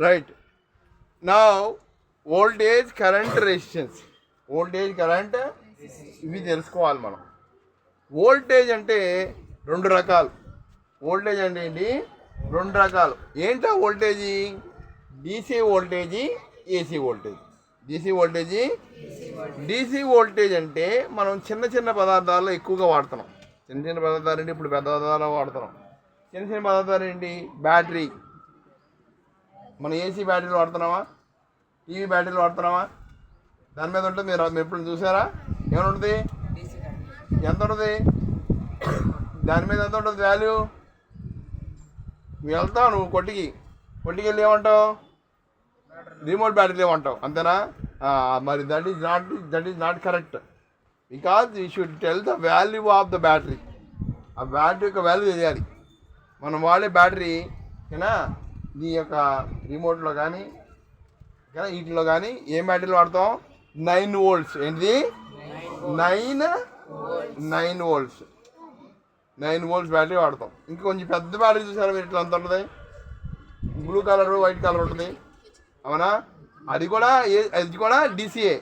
Right. Now voltage current resistance. Voltage current ఇవి తెలుసుకోవాలి మనం. వోల్టేజ్ అంటే రెండు రకాలు. వోల్టేజ్ అంటే ఏంటి? రెండు రకాలు. ఏంటా voltage? DC voltage, AC voltage. DC voltage అంటే మనం చిన్న చిన్న పదార్థాల్లో ఎక్కువగా వాడుతున్నాం. చిన్న చిన్న పదార్థాలు ఏంటి? ఇప్పుడు పెద్ద పదార్థాలు వాడుతున్నాం. చిన్న చిన్న పదార్థాలు ఏంటి? బ్యాటరీ. మనం ఏసీ బ్యాటరీలు వాడుతున్నామా? టీవీ బ్యాటరీలు వాడుతున్నామా? దాని మీద ఉంటుంది. మీరు ఎప్పుడు చూసారా? ఏమైనా ఉంటుంది? ఎంత ఉంటుంది దాని మీద? ఎంత ఉంటుంది వాల్యూ? నువ్వు వెళ్తావు, నువ్వు కొట్టికి వెళ్ళి ఏమంటావు? రిమోట్ బ్యాటరీ ఏమంటావు, అంతేనా? మరి that is not correct. Because you should tell the value of the battery. ఆ బ్యాటరీ యొక్క వాల్యూ తెలియాలి. మనం వాడే బ్యాటరీ ఓకేనా, ఈ యొక్క రిమోట్లో కానీ ఓకేనా, వీటిలో కానీ ఏం బ్యాటరీలు వాడతాం? 9 volts. ఏంటిది? 9 volts. 9 volts బ్యాటరీ వాడతాం. ఇంకా కొంచెం పెద్ద బ్యాటరీ చూసారా మీరు? ఇట్లా అంత ఉంటుంది, బ్లూ కలర్ వైట్ కలర్ ఉంటుంది, అవునా? అది కూడా డీసీఏ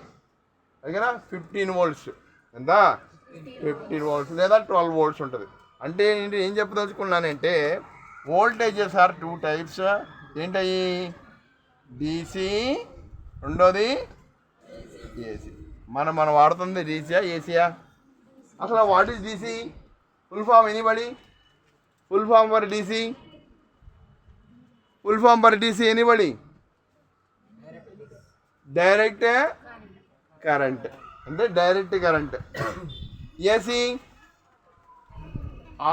ఓకేనా. 15 volts. ఎంత? 15 volts లేదా 12 volts ఉంటుంది. అంటే ఏంటి? ఏం చెప్పదలుచుకున్నానంటే వోల్టేజెస్ ఆర్ 2 types. ఏంటయ్యి? డీసీ, రెండోది ఏసీ. మనం వాడుతుంది డీసీయా ఏసీయా? అసలు what is DC? Full form anybody? Full form for DC anybody? Direct current. అంటే direct current. AC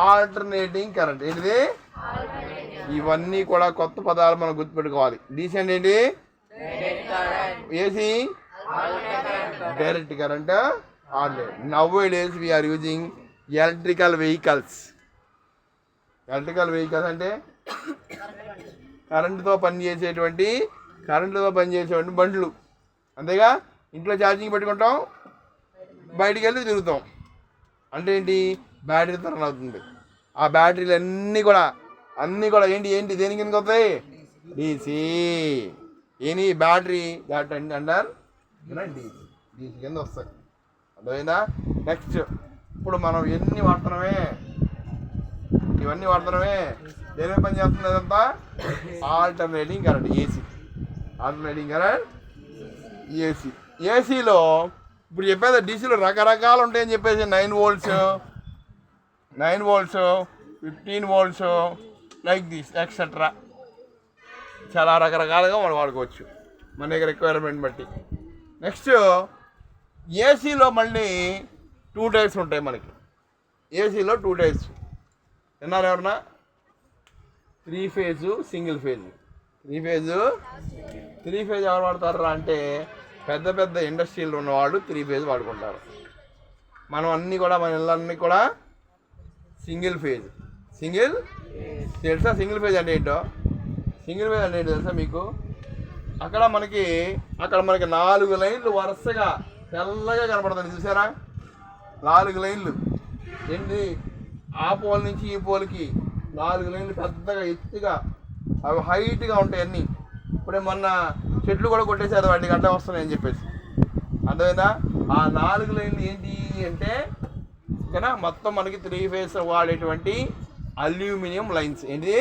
alternating current. ఏంటిది? ఇవన్నీ కూడా కొత్త పదాలు మనం గుర్తుపెట్టుకోవాలి. డీసీ అంటే ఏంటి? AC direct current. Nowadays we are using electrical vehicles. Electrical vehicles అంటే కరెంటుతో పనిచేసేటువంటి బండ్లు, అంతేగా. ఇంట్లో ఛార్జింగ్ పెట్టుకుంటాం, బయటికి వెళ్ళి తిరుగుతాం. అంటే ఏంటి? బ్యాటరీతో రన్ అవుతుంది. ఆ బ్యాటరీలు అన్నీ కూడా ఏంటి దేని కిందకి వస్తాయి? DC. Any battery that under DC కింద వస్తాయి. అర్థమైందా? నెక్స్ట్ ఇప్పుడు మనం ఇవన్నీ వాడుతున్నామే దేని పని చేస్తుంది? అదంతా ఆల్టర్నేటింగ్ కరెంట్. ఏసీలో ఇప్పుడు చెప్పేది డీసీలో రకరకాలు ఉంటాయని చెప్పేసి 9 volts, 15 volts like this etcetera. చాలా రకరకాలుగా మనం వాడుకోవచ్చు మన దగ్గర రిక్వైర్మెంట్ బట్టి. నెక్స్ట్ ఏసీలో మళ్ళీ 2 types ఉంటాయి మనకి. ఏసీలో 2 types విన్నారు ఎవరన్నా? 3 phase, సింగిల్ ఫేజ్. 3 phase ఎవరు వాడతారా అంటే పెద్ద ఇండస్ట్రీలు ఉన్నవాళ్ళు 3 phase వాడుకుంటారు. మన ఇళ్ళన్నీ కూడా సింగిల్ ఫేజ్. తెలుసా సింగిల్ ఫేజ్ అంటే ఏంటో? తెలుసా మీకు? అక్కడ మనకి 4 లైన్లు వరుసగా తెల్లగా కనపడుతుంది, చూసారా? 4 లైన్లు. ఏంటి? ఆ పోల్ నుంచి ఈ పోల్కి 4 లైన్లు పెద్దగా ఎత్తుగా, అవి హైట్గా ఉంటాయి అన్నీ. ఇప్పుడే మొన్న చెట్లు కూడా కొట్టేసారు, వాటికి అడ్డం వస్తున్నాయని చెప్పేసి. అర్థమైందా? ఆ 4 లైన్లు ఏంటి అంటే ఓకేనా, మొత్తం మనకి 3 phase వాడేటువంటి అల్యూమినియం లైన్స్. ఏంటి?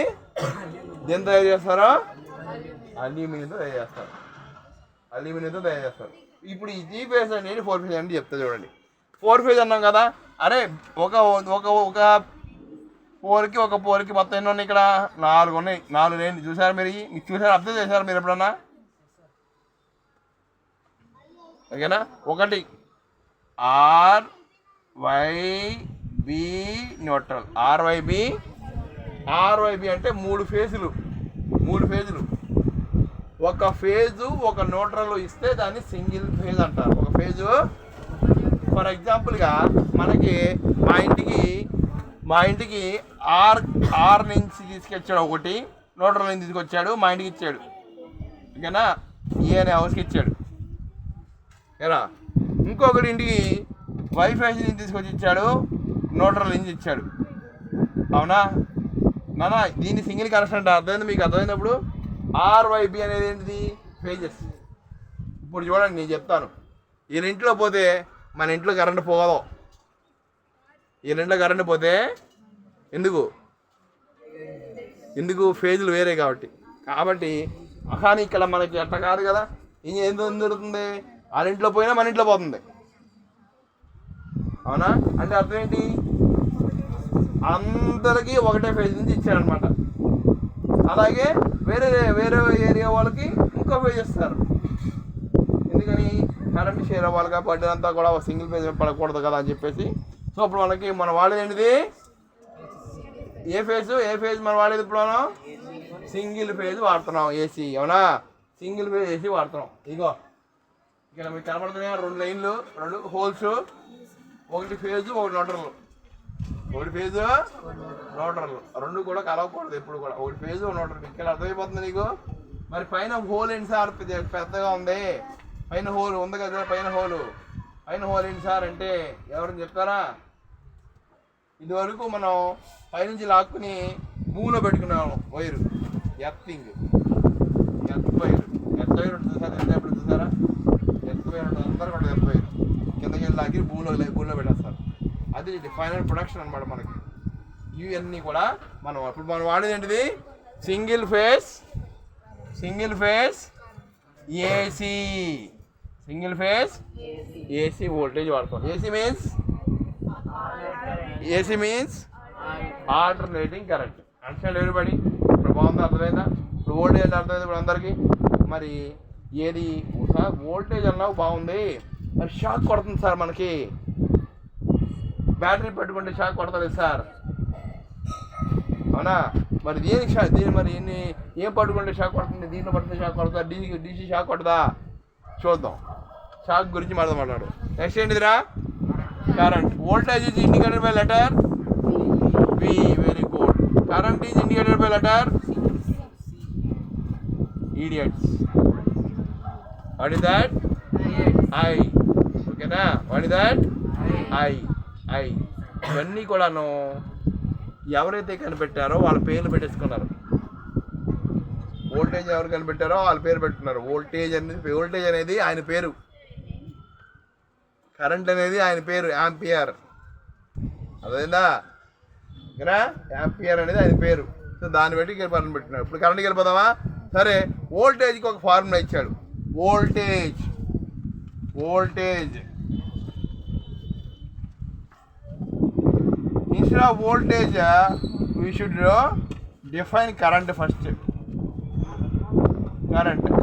దేని తయారు చేస్తారో? అల్యూమినియంతో తయారు చేస్తారు. ఇప్పుడు ఈ 3 phase అనేది 4 phase అంటే చెప్తా చూడండి. 4 phase అన్నాం కదా. అరే ఒక పోల్కి మొత్తం ఎన్ని ఉన్నాయి? ఇక్కడ 4 ఉన్నాయి. 4 లైన్లు చూసారా మీరు? అర్థం చేశారా మీరు ఎప్పుడన్నా? ఓకేనా? ఒకటి RYB న్యూట్రల్. RYB అంటే 3 ఫేజులు. ఒక ఫేజు ఒక న్యూట్రల్ ఇస్తే దాన్ని సింగిల్ ఫేజ్ అంటారు. ఒక ఫేజు ఫర్ ఎగ్జాంపుల్గా మనకి మా ఇంటికి ఆర్ నుంచి తీసుకొచ్చాడు, ఒకటి న్యూట్రల్ నుంచి తీసుకొచ్చాడు, మా ఇంటికి ఇచ్చాడు. ఓకేనా? ఏ అనే హౌస్కి ఇచ్చాడు. ఏనా? ఇంకొకటి ఇంటికి వైఫై నుంచి తీసుకొచ్చి ఇచ్చాడు, న్యూట్రల్ నుంచి ఇచ్చాడు. అవునా నాన్న? దీన్ని సింగిల్ కనెక్షన్ అంటే అర్థమైంది మీకు? అర్థమైనప్పుడు ఆర్వైబి అనేది ఏంటిది? ఫేజెస్. ఇప్పుడు చూడండి, నేను చెప్తాను. ఈయన ఇంట్లో పోతే మన ఇంట్లో కరెంట్ పోదు. ఈయన ఇంట్లో కరెంట్ పోతే ఎందుకు ఫేజులు వేరే కాబట్టి కానీ ఇక్కడ మనకి అట్లా కాదు కదా. ఏం జరుగుతుంది? వాళ్ళ ఇంట్లో పోయినా మన ఇంట్లో పోతుంది. అవునా? అంటే అర్థం ఏంటి? అందరికీ ఒకటే ఫేజ్ నుంచి ఇచ్చారనమాట. అలాగే వేరే వేరే ఏరియా వాళ్ళకి ఇంకో ఫేజ్ ఇస్తారు. ఎందుకని? కరెంట్ షేర్ అవ్వాలి కాబట్టి అంతా కూడా సింగిల్ ఫేజ్ పడకూడదు కదా అని చెప్పేసి. సో ఇప్పుడు మనం వాడేది ఏంటిది? ఏ ఫేజ్ మనం వాడేది ఇప్పుడు? మనం సింగిల్ ఫేజ్ వాడుతున్నాం, ఏసీ. అవునా? సింగిల్ ఫేజ్ ఏసీ వాడుతున్నాం. ఇగో ఇక్కడ మీకు కనబడుతున్నాయి 2 లైన్లు, 2 హోల్స్, ఒకటి ఫేజ్, ఒకటి న్యూట్రల్. ఒకటి ఫేజ్, న్యూట్రల్, 2 కూడా కలవకూడదు ఎప్పుడు కూడా. ఒకటి ఫేజ్, ఒక న్యూట్రల్. ఇక్కడ అర్థమైపోతుంది నీకు. మరి పైన హోల్ ఏంటి సార్? పెద్దగా ఉంది. పైన హోల్ ఉంది కదా, పైన హోల్ ఏంటి సార్ అంటే ఎవరైనా చెప్తారా? ఇదివరకు మనం పైనుంచి లాక్కుని మూలో పెట్టుకున్నాము వైరు. ఎర్త్ వైర్ ఉంటుంది సార్. ఎంత ఎప్పుడు చూసారా? ఎర్త్ వైర్ ఉంటుంది, అందరూ కూడా ఎర్త్ వైర్ కిందకి వెళ్ళి లాగి భూమిలో పెట్టేస్తారు. అది ఫైనల్ ప్రొడక్షన్ అనమాట మనకి. ఇవన్నీ కూడా ఇప్పుడు మనం వాడేది ఏంటిది? Single phase AC. Single phase AC voltage వాడతాం. AC means alternating current. Understand everybody? ఇప్పుడు బాగుంది, అర్థమైందా? ఇప్పుడు వోల్టేజ్ అర్థమైంది ఇప్పుడు అందరికీ. మరి ఏది సార్ వోల్టేజ్ అన్నావు బాగుంది, మరి షాక్ కొడుతుంది సార్ మనకి. బ్యాటరీ పెట్టుకుంటే షాక్ కొడతలేదు సార్. అవునా? మరి దీని మరి ఏం పట్టుకుంటే షాక్ కొడుతుంది? దీంట్లో పడితే షాక్ కొడతా, డీసీ షాక్ కొడదా? చూద్దాం. షాక్ గురించి మాట్లాడు. నెక్స్ట్ ఏంటిదిరా? Current. Voltage is indicated by letter V. Very good. Current is indicated by letter idiots. What is that? I. ఓకేనా? What is that? ఐ. ఇవన్నీ కూడాను ఎవరైతే కనిపెట్టారో వాళ్ళ పేర్లు పెట్టేసుకున్నారు. వోల్టేజ్ ఎవరు కనిపెట్టారో వాళ్ళ పేరు పెట్టుకున్నారు. వోల్టేజ్ అనేది ఆయన పేరు, కరెంట్ అనేది ఆయన పేరు, యాంపియర్. అదేనా? ఓకేనా? యాంపియర్ అనేది ఆయన పేరు. సో దాన్ని బట్టి పని పెట్టినారు. ఇప్పుడు కరెంట్కి వెళ్ళిపోదామా? సరే, వోల్టేజ్కి ఒక ఫార్ములా ఇచ్చాడు. Voltage instead of voltage we should define current first.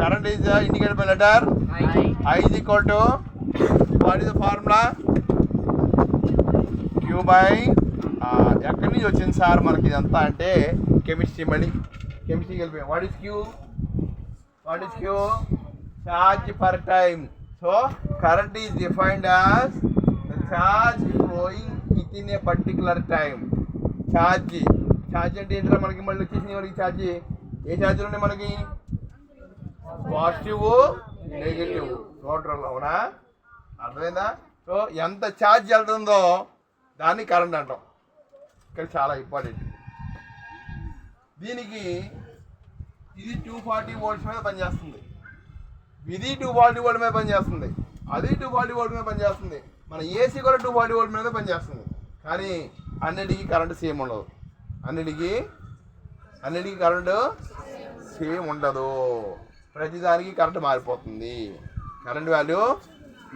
Current is indicated by letter I is equal to, what is the formula? Q by ఎక్కడి నుంచి వచ్చింది సార్ మనకి ఇదంతా అంటే కెమిస్ట్రీ వెళ్ళిపోయాం. What is queue? Charge per time. So current is defined as the charge flowing with in a particular time. Charge అంటే ఏంటంటే మనకి మళ్ళీ వచ్చేసింది మనకి ఛార్జ్. ఏ ఛార్జీలు ఉన్నాయి మనకి? Positive, negative, neutral. అవునా? అర్థమైందా? సో ఎంత ఛార్జ్ వెళ్తుందో దాన్ని కరెంట్ అంటాం. ఇక్కడ చాలా ఇంపార్టెంట్. దీనికి ఇది 240 వోల్ట్స్ మీద పనిచేస్తుంది, ఇది 240 వోల్ట్ మీద పనిచేస్తుంది, అది 240 వోల్ట్ మీద పనిచేస్తుంది, మన ఏసీ కూడా 240 వోల్ట్ మీద పనిచేస్తుంది. కానీ అన్నిటికీ కరెంటు సేమ్ ఉండదు. అన్నిటికీ కరెంటు సేమ్ ఉండదు. ప్రతిదానికి కరెంటు మారిపోతుంది. కరెంట్ వాల్యూ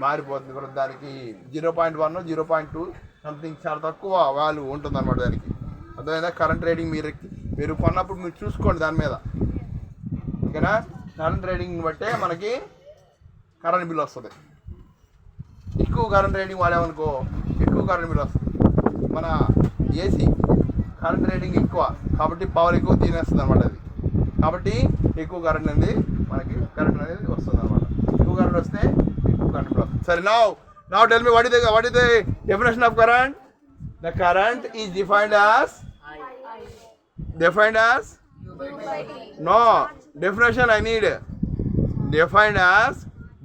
మారిపోతుంది. ప్రతిదానికి 0.1, 0.2 సంథింగ్ చాలా తక్కువ వాల్యూ ఉంటుంది అన్నమాట దానికి. అర్థమైనా? కరెంట్ రేటింగ్ మీరు కొన్నప్పుడు మీరు చూసుకోండి దాని మీద. ఓకేనా? కరెంట్ రేటింగ్ బట్టే మనకి కరెంట్ బిల్ వస్తుంది. ఎక్కువ కరెంట్ రేటింగ్ వాడామనుకో ఎక్కువ కరెంట్ బిల్ వస్తుంది. మన ఏసీ కరెంట్ రేటింగ్ ఎక్కువ కాబట్టి పవర్ ఎక్కువ తినేస్తుంది అనమాట అది. కాబట్టి ఎక్కువ కరెంట్ అనేది మనకి వస్తుంది అనమాట. ఎక్కువ కరెంట్ వస్తే ఎక్కువ కరెంట్ బిల్ వస్తుంది. సరే, now tell me what is the definition of current? The current is defined as no definition I need. Defined as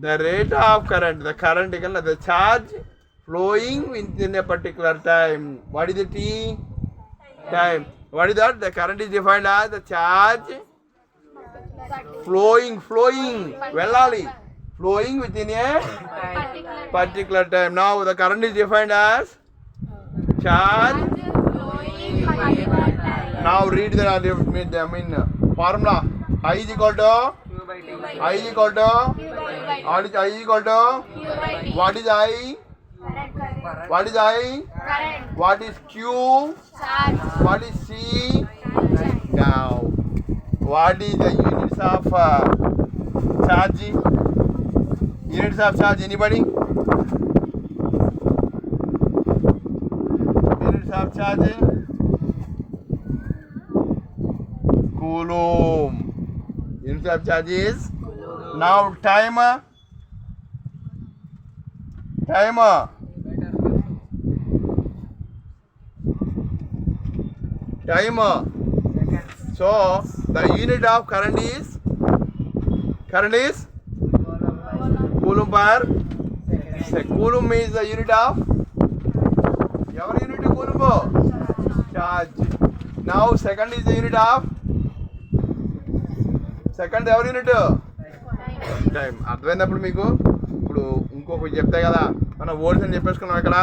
the rate of current. The current is the charge flowing within a particular time. What is the T? Time. What is that? The current is defined as the charge flowing వెళ్ళాలి, flowing within a particular time. Now the current is defined as charge. Now read the formula. I is equal to what is I? What is I? What is Q? What is C? Now, what is the units of charge? Units of charge, anybody? Units of charge? Coulomb. Units of charge is? Now, timer. So the unit of current is coulomb per second. Coulomb is the unit of every unit of coulomb charge. Now second is the unit of second every unit time. అర్థమైనప్పుడు మీకు ఇప్పుడు ఇంకొకటి చెప్తే కదా, మనం wholes అని చెప్పేసుకున్నాం ఇక్కడ.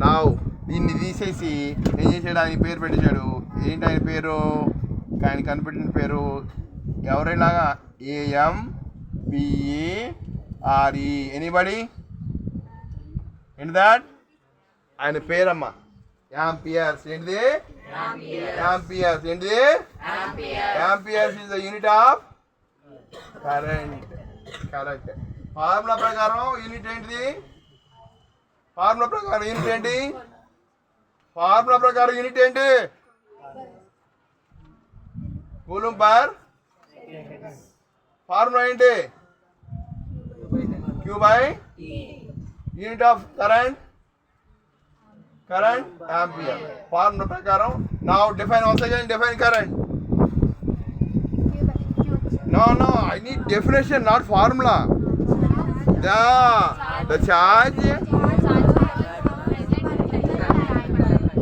నా దీన్ని తీసేసి ఏం చేసాడు, ఆయన పేరు పెట్టేశాడు. ఏంటి ఆయన పేరు? ఆయన కనిపెట్టిన పేరు ఎవరైనాగా AMPERE. ఎనీబడి? ఏంటి దాట్? ఆయన పేరమ్మ యాంపియర్స్. ఏంటిది? యాంపియర్స్. ఏంటిది? Amperes is the unit of current. Correct. Formula ప్రకారం యూనిట్ ఏంటిది? ఫార్ములా ప్రకారం యూనిట్ ఏంటి? ఫార్ములా ప్రకారం యూనిట్ ఏంటి? Coulomb per. ఫార్ములా ఏంటి? Q by unit of current ampere. Formula ప్రకారం. Now define once again, define current. No, I need definition, not formula. The charge.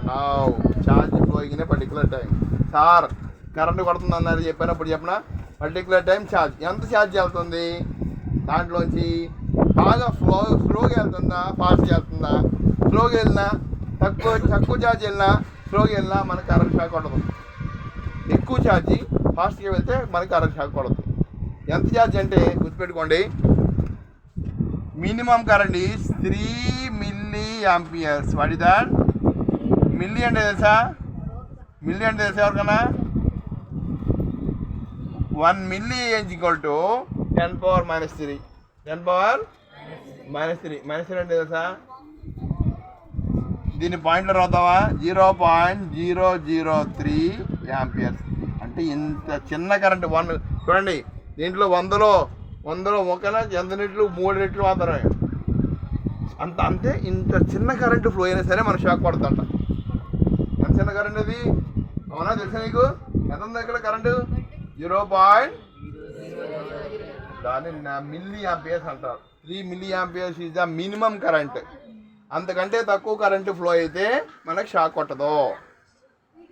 How charge flowing in a particular time. Sir current కొడుతుంది అన్నారు చెప్పినప్పుడు చెప్పిన particular time charge. ఎంత charge వెళ్తుంది దాంట్లోంచి? బాగా స్లోగా వెళ్తుందా, ఫాస్ట్గా వెళ్తుందా? స్లోగా వెళ్ళినా, తక్కువ ఛార్జ్ వెళ్ళినా, స్లోగా వెళ్ళినా మనకు కరెంట్ షాక్ కొడదు. ఎక్కువ ఛార్జీ ఫాస్ట్గా వెళ్తే మనకి కరెంట్ షాక్ కొడదు. ఎంత ఛార్జ్ అంటే గుర్తుపెట్టుకోండి, minimum current is 3 milliamperes. What is that? Milli అంటే తెలుసా? మిల్లీ అంటే తెలుసా ఎవరికన్నా? 1 milli is equal to 10 power minus 3. 10 power minus 3. Minus 3 అంటే తెలుసా? దీన్ని పాయింట్లో రాద్దామా? 0.003 యాంపియర్స్. అంటే ఇంత చిన్న కరెంట్. చూడండి, దీంట్లో 100లో ఒకనా ఎంత రెట్లు? 3 రెట్లు మాత్రమే. అంతే ఇంత చిన్న కరెంటు ఫ్లో అయినా సరే మన షాక్ పడుతుంట. ఎంత చిన్న కరెంట్ అది? అవునా? తెలుసా నీకు? ఎంత ఉంది ఇక్కడ కరెంటు? 0. దాన్ని మిల్లీ యాంపియర్స్ అంటారు. 3 milliamperes is the minimum current. అంతకంటే తక్కువ కరెంటు ఫ్లో అయితే మనకు షాక్ కొట్టదు.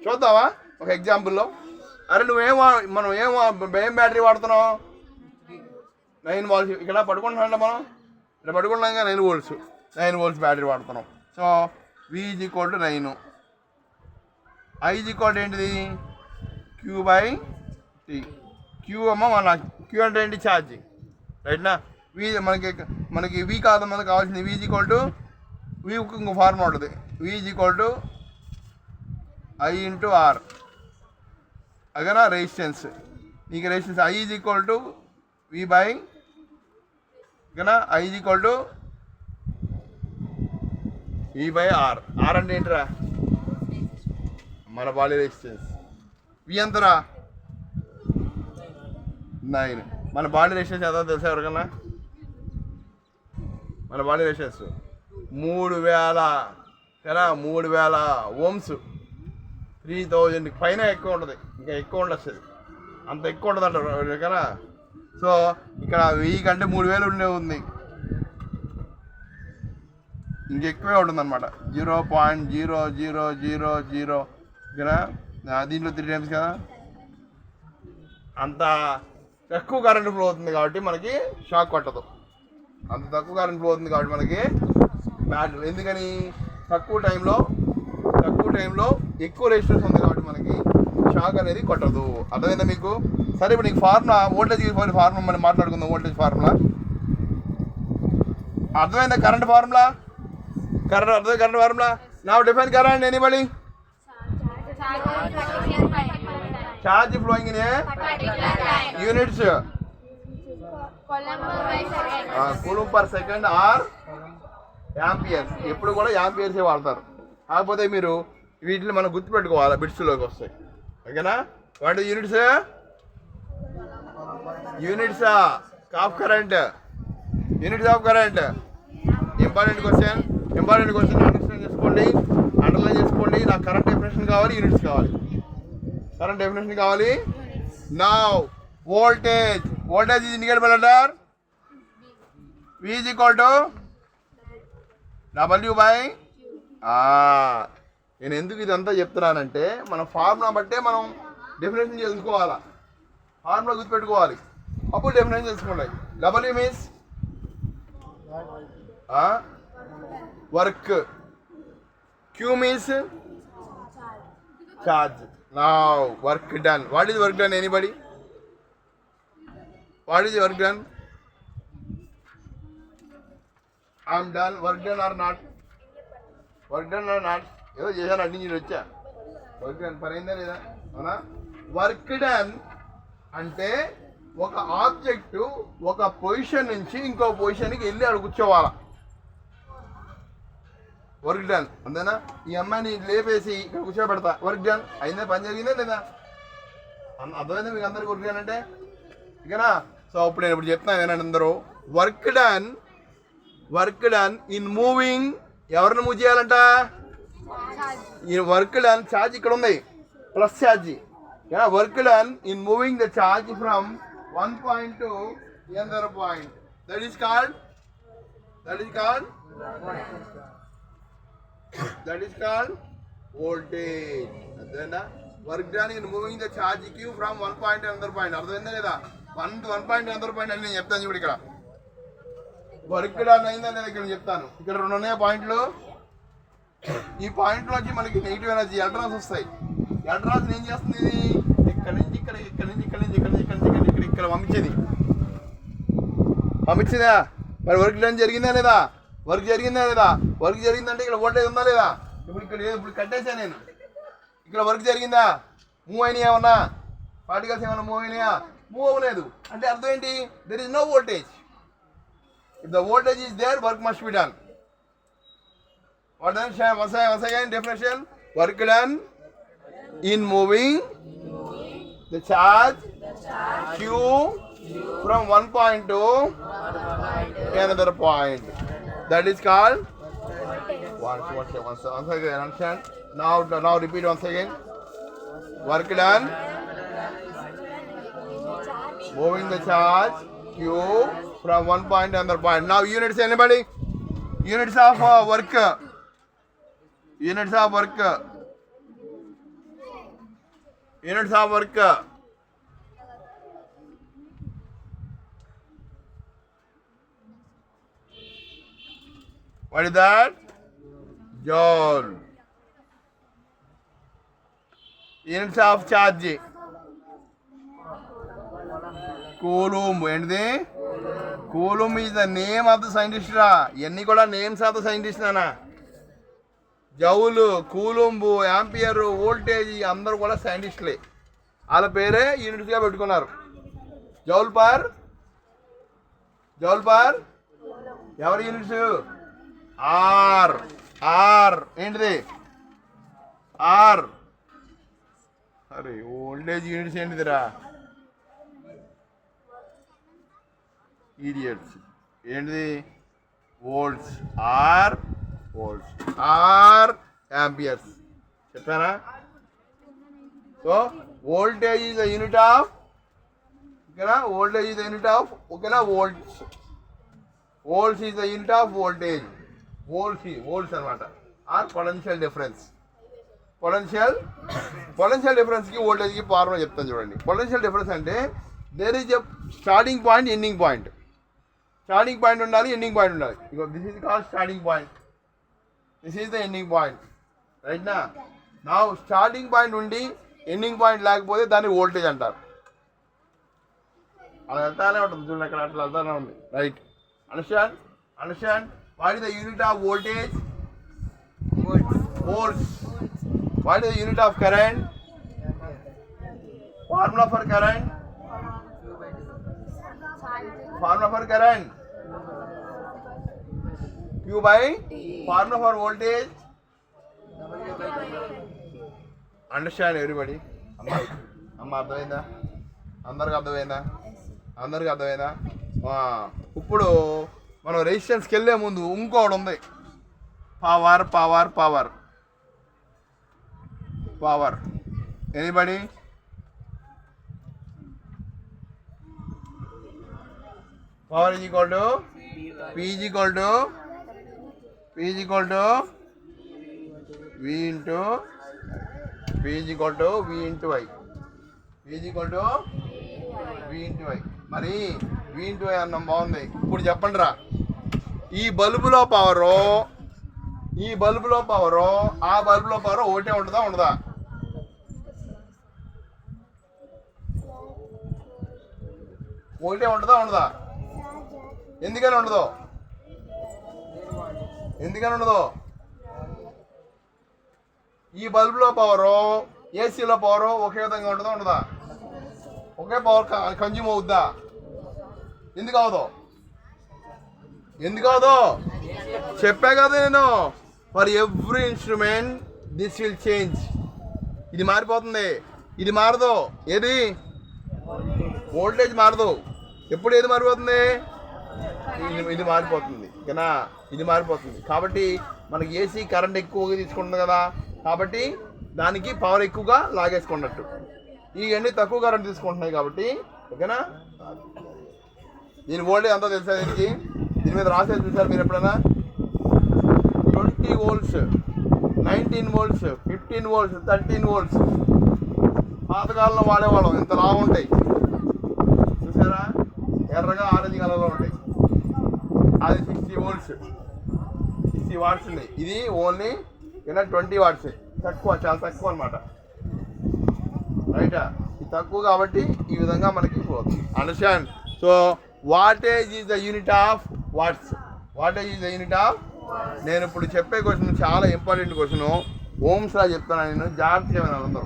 చూద్దామా ఒక ఎగ్జాంపుల్లో? అరే మనం ఏం బ్యాటరీ వాడుతున్నాం? 9 volts. ఇక్కడ పడుకుంటున్నాం, మనం ఇక్కడ పడుకుంటున్నాం కదా, 9 volts బ్యాటరీ వాడుతున్నాం. So V is equal to 9. I is equal to ఏంటిది? Q by T. Q అమ్మ మన Q అంటే ఏంటి? ఛార్జ్. రైట్నా? V మనకి V కాదు, మనకు కావాల్సింది V is equal to V. ఇంకో ఫార్ములా ఉంటుంది. V is equal to I into R. అగనా రెసిస్టెన్స్. నీకు resistance I is equal to V by అగనా I is equal to V by R. R అంటే ఏంటరా? మన బాడీ రెసిస్టెన్స్. V ఎంతరా? 9. మన body resistance ఎంత తెలుసా ఎవరికన్నా? మన బాడీ రెసిస్టెన్స్ 3000 ohms. 3000 పైన ఎక్కువ ఉంటుంది, ఇంకా ఎక్కువ ఉండొస్తుంది. అంత ఎక్కువ ఉంటుంది అంటారు కదా. సో ఇక్కడ 1000 కంటే 3000 ఉంది, ఇంకెక్కువే ఉంటుంది అనమాట. 0.0000 కదా, దీంట్లో 3 times కదా. అంత తక్కువ కరెంట్ ఫ్లో అవుతుంది కాబట్టి మనకి షాక్ కొట్టదు. అంత తక్కువ కరెంట్ ఫ్లో అవుతుంది కాబట్టి మనకి బ్యాటరీ ఎందుకని తక్కువ టైంలో ఎక్కువ రెసిస్టెన్స్ ఉంది కాబట్టి మనకి షాక్ అనేది కొట్టదు. అర్థమైందా మీకు? సరే ఇప్పుడు నీకు ఫార్ములా వోల్టేజ్ ఫార్ములా మనం మాట్లాడుకుందాం. వోల్టేజ్ ఫార్ములా అర్థమైందా? కరెంట్ ఫార్ములా అర్థమైంది. కరెంట్ ఫార్ములా నా define current anybody charge flowing in a units coulomb per second are amperes. ఎప్పుడు కూడా యాంపియర్సే వాడతారు. కాకపోతే మీరు వీటిని మనం గుర్తుపెట్టుకోవాలి, బిట్స్లోకి వస్తాయి. ఓకేనా? వాటి units of current important question understand underline చేసుకోండి. నాకు కరెంట్ డెఫినేషన్ కావాలి, యూనిట్స్ కావాలి. కరెంట్ డెఫినేషన్ కావాలి. Now voltage is indicated by letter V is equal to W by నేను ఎందుకు ఇదంతా చెప్తున్నానంటే మన ఫార్ములా బట్టే మనం డెఫినేషన్ తెలుసుకోవాలా, ఫార్ములా గుర్తుపెట్టుకోవాలి, అప్పుడు డెఫినేషన్ తెలుసుకోండి. W means work, Q means charge. Now work done. What is work done? Anybody? What is work done? I am done. Work done or not? ఏదో చేశాను అన్ని నేను వచ్చా. వర్క్ డన్ పని అయిందా లేదా? అవునా? వర్క్ డన్ అంటే ఒక ఆబ్జెక్టు ఒక పొజిషన్ నుంచి ఇంకో పొజిషన్కి వెళ్ళి అక్కడ కూర్చోవాలా. వర్క్ డన్ అంతేనా? ఈ అమ్మాయిని లేపేసి ఇక్కడ కూర్చోబెడతా, వర్క్ డన్ అయిందా? పని జరిగిందా లేదా? అర్థమైందా మీకు అందరికి వర్క్ డన్ అంటే? ఇకనా? సో అప్పుడు నేను ఇప్పుడు చెప్తాను ఏనండి అందరూ. Work done in moving. ఎవరిని మూవ్ చేయాలంట? ఈ వర్క్ డన్ ఛార్జ్ ఇక్కడ ఉంది, plus charge. Work done in moving the charge from one point to another point. That is called voltage. అర్థమైందా? Work done in moving the charge Q from one point to another point. అర్థమైందా లేదా? One point another point అని నేను చెప్తాను చూడు. ఇక్కడ work done అయిందా లేదా ఇక్కడ చెప్తాను. ఇక్కడ రెండు ఉన్నాయా పాయింట్లు. ఈ పాయింట్లో వచ్చి మనకి నెగిటివ్ ఎనర్జీ ఎలక్ట్రాన్స్ వస్తాయి. ఎలక్ట్రాన్స్ ఏం చేస్తుంది? ఇక్కడ నుంచి ఇక్కడ పంపించిందా? మరి వర్క్ డన్ జరిగిందా లేదా? వర్క్ జరిగిందంటే ఇక్కడ వోల్టేజ్ ఉందా లేదా? ఇప్పుడు కట్టేసా నేను. ఇక్కడ వర్క్ జరిగిందా? మూవ్ అయినాయా? ఏమన్నా పార్టికల్స్ ఏమన్నా మూవ్ అయినాయా? మూవ్ అవ్వలేదు. అంటే అర్థం ఏంటి? There is no voltage. If the voltage is there, work must be done. What then? Once again definition. Work done in moving the charge Q from one point to another point. That is called once again. Understand? Now repeat once again. Work done moving the charge Q from one point to another point. Now units, anybody? Units of work. Units of work. What is that? Joule. Units of charge. Coulomb. ఏంటిది? Coulomb is the name of the scientist. ఇవన్నీ కూడా names of the scientist నానా. జౌలు, కూలుంబు, ampere, voltage అందరూ కూడా సైంటిస్టులే. వాళ్ళ పేరే యూనిట్స్గా పెట్టుకున్నారు. జౌల్ పర్ ఎవరి యూనిట్స్? ఆర్ ఏంటిది? ఆర్. అరే వోల్టేజ్ యూనిట్స్ ఏంటిదిరా? ఈడియట్స్. ఏంటిది? వోల్ట్స్. Or amperes. చెప్పానా? So voltage is the unit of, ఓకేనా? Voltage is the unit of, ఓకేనా? Volts is the unit of voltage. Volts అనమాట. Or potential difference. పొటెన్షియల్ డిఫరెన్స్కి వోల్టేజ్కి ఫార్ములా చెప్తాను చూడండి. పొటెన్షియల్ డిఫరెన్స్ అంటే there is a starting point, ending point. Starting point ఉండాలి, ending point ఉండాలి. ఇగో this is called starting point, this is the ending point. Right నా? నా స్టార్టింగ్ పాయింట్ ఉండి ఎండింగ్ పాయింట్ లేకపోతే దాన్ని వోల్టేజ్ అంటారు. అలా వెళ్తానే ఉంటుంది చూడండి, అక్కడ అట్లా వెళ్తానే ఉంది. Right? Understand what is the unit of voltage? Volts. What is the unit of current? Formula for current? Formula for current Q by formula for voltage. Understand everybody? అమ్మ అర్థమైందా? అందరికి అర్థమైందా? ఇప్పుడు మనం రెసిస్టెన్స్కి వెళ్ళే ముందు ఇంకోటి ఉంది, power. Anybody? Power is equal to P is equal to V into I. మరి V into I అన్నం బాగుంది. ఇప్పుడు చెప్పండి రా, ఈ బల్బులో పవరు ఆ బల్బులో పవర్ ఒకటే ఉండదా? ఒకటే ఉండదా? ఎందుకని ఉండదు? ఈ బల్బులో పవరు ఏసీలో పవరు ఒకే విధంగా ఉండదా? ఒకే పవర్ కన్జ్యూమ్ అవుద్దా? ఎందుకు అవదో చెప్పా కదా నేను. For every instrument this will change. ఇది మారిపోతుంది, ఇది మారదు. ఏది? వోల్టేజ్ మారదు. ఎప్పుడు ఏది మారిపోతుంది? ఇది మారిపోతుంది. ఓకేనా? ఇది మారిపోతుంది. కాబట్టి మనకి ఏసీ కరెంట్ ఎక్కువగా తీసుకుంటుంది కదా, కాబట్టి దానికి పవర్ ఎక్కువగా లాగేసుకున్నట్టు. ఇవన్నీ తక్కువ కరెంట్ తీసుకుంటున్నాయి కాబట్టి. ఓకేనా? దీని వోల్టేజ్ అంతా తెలుసా? దీని మీద రాసేది చూసారు మీరు ఎప్పుడైనా? 20 volts, 19 volts, 15 volts, 13 volts. పాతకాలంలో వాడేవాళ్ళం. ఇంత లావు ఉంటాయి చూసారా? ఎర్రగా ఆరెంజ్ కలర్లో ఉంటాయి. అది 60 volts, 60 watts ఉంది. ఇది ఓన్లీ 20 watts. తక్కువ, చాలా తక్కువ అనమాట. రైటా? ఇది తక్కువ కాబట్టి ఈ విధంగా మనకి పోతుంది. Understand? So wattage is the unit of watts. నేను ఇప్పుడు చెప్పే క్వశ్చన్ చాలా ఇంపార్టెంట్ క్వశ్చన్. ఓమ్స్ లా చెప్తాను నేను. జాగ్రత్తగా వినాలి అందరూ,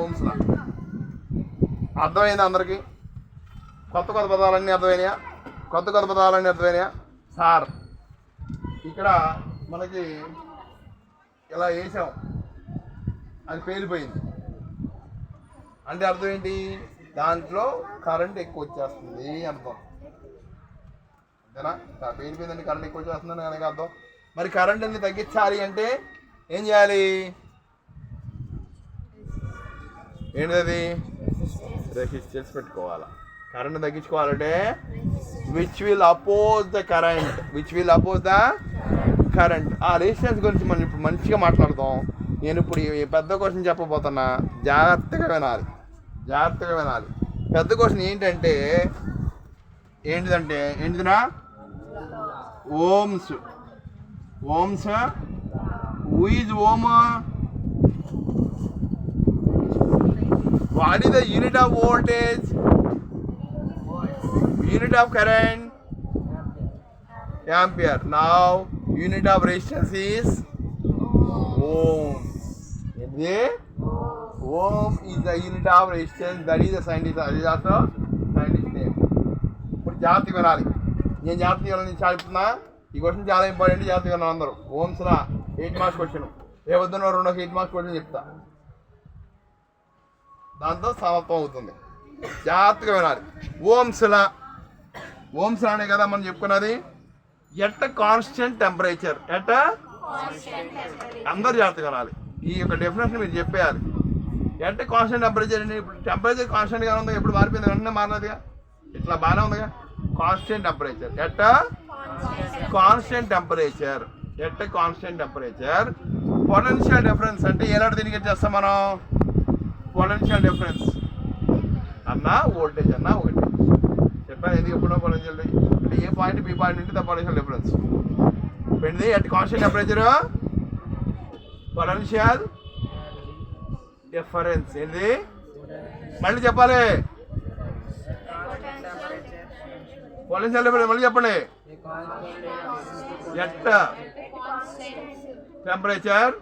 ఓమ్స్ లా. అర్థమైందా అందరికీ? కొత్త పదాలన్నీ అర్థమైనాయా? సార్ ఇక్కడ మనకి ఇలా వేసాం, అది పేలిపోయింది అంటే అర్థం ఏంటి? దాంట్లో కరెంట్ ఎక్కువ వచ్చేస్తుంది అర్థం. అంతేనా? పేలిపోయిందండి, కరెంట్ ఎక్కువ వచ్చేస్తుందని కనుక అర్థం. మరి కరెంట్ అన్ని తగ్గించాలి అంటే ఏం చేయాలి? ఏంటిది? రెసిస్టెన్స్ పెట్టుకోవాలా. కరెంట్ తగ్గించుకోవాలంటే which will oppose the current. ఆ రెసిస్టెన్స్ గురించి మనం ఇప్పుడు మంచిగా మాట్లాడతాం. నేను ఇప్పుడు ఈ పెద్ద క్వశ్చన్ చెప్పబోతున్నా, జాగ్రత్తగా వినాలి. పెద్ద క్వశ్చన్ ఏంటిదినా? Ohms. Who is Ohm? What is the unit of voltage? Unit of current? Ampere. Now unit of resistance is ohms. Ohm is the unit of resistance. That is the scientist. That is also scientist name. ఇప్పుడు జాగ్రత్తగా వినాలి. నేను జాగ్రత్తగా చెప్తున్నా. ఈ question చాలా important. జాగ్రత్తగా వినాలి అందరూ. Ohm's law 8 marks question. రేపొద్దున 8 మార్క్స్ క్వశ్చన్ చెప్తా, దాంతో సమాప్తం అవుతుంది. జాగ్రత్తగా వినాలి. ఓమ్స్ లా అనే కదా మనం చెప్పుకున్నది. At constant temperature. అందరు జాగ్రత్తగా వినాలి. ఈ యొక్క డెఫినేషన్ మీరు చెప్పేయాలి. ఎట్ కాన్స్టెంట్ టెంపరేచర్ అంటే ఇప్పుడు టెంపరేచర్ కాన్స్టెంట్గా ఉందా? ఎప్పుడు మారిపోయింది? వెంటనే మారినదిగా. ఇట్లా బాగానే ఉందిగా. Constant temperature. At constant temperature potential difference అంటే ఎలాంటి దీనికి చేస్తాం మనం? పొటెన్షియల్ డిఫరెన్స్ అన్నా వోల్టేజ్ అన్నా ఒకటి. చెప్పాను ఎందుకు ఎప్పుడో పొటెన్షియల్ అంటే ఏ పాయింట్ బి పాయింట్ ఉంటే ద పొటెన్షియల్ డిఫరెన్స్. ఏంటిది at constant temperature potential difference ఏంటి మళ్ళీ చెప్పాలి. పొటెన్షియల్ డిఫరెన్స్ మళ్ళీ చెప్పండి. At temperature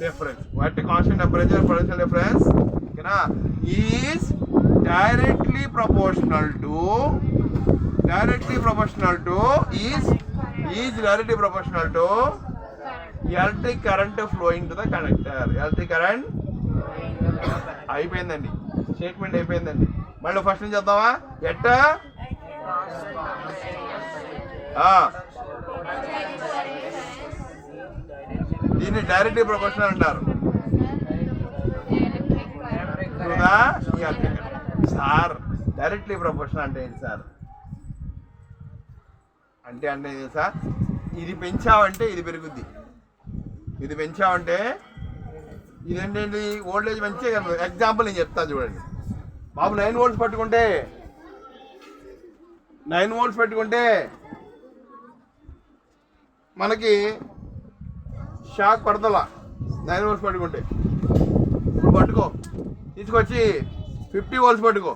difference what constant temperature potential difference is directly proportional to directly proportional to electric current flowing to the conductor. electric current అయిపోయిందండి, statement అయిపోయిందండి. మళ్ళీ first నుంచి చెప్తావా. ఎట్ట దీన్ని డైరెక్ట్లీ ప్రొపోర్షనల్ అంటారు. సార్ డైరెక్ట్లీ ప్రొపోర్షనల్ అంటే ఏంటి సార్? అంటే ఏంటి సార్? ఇది పెంచావంటే ఇది పెరుగుద్ది, ఇది పెంచావంటే ఇదేంటండి ఓల్టేజ్ పెంచే కదా. ఎగ్జాంపుల్ నేను చెప్తాను చూడండి బాబు. 9 volts పట్టుకుంటే 9 volts పెట్టుకుంటే మనకి షాక్ పడతలా. 9 volts పట్టుకుంటే పట్టుకో, తీసుకొచ్చి 50 volts పట్టుకో,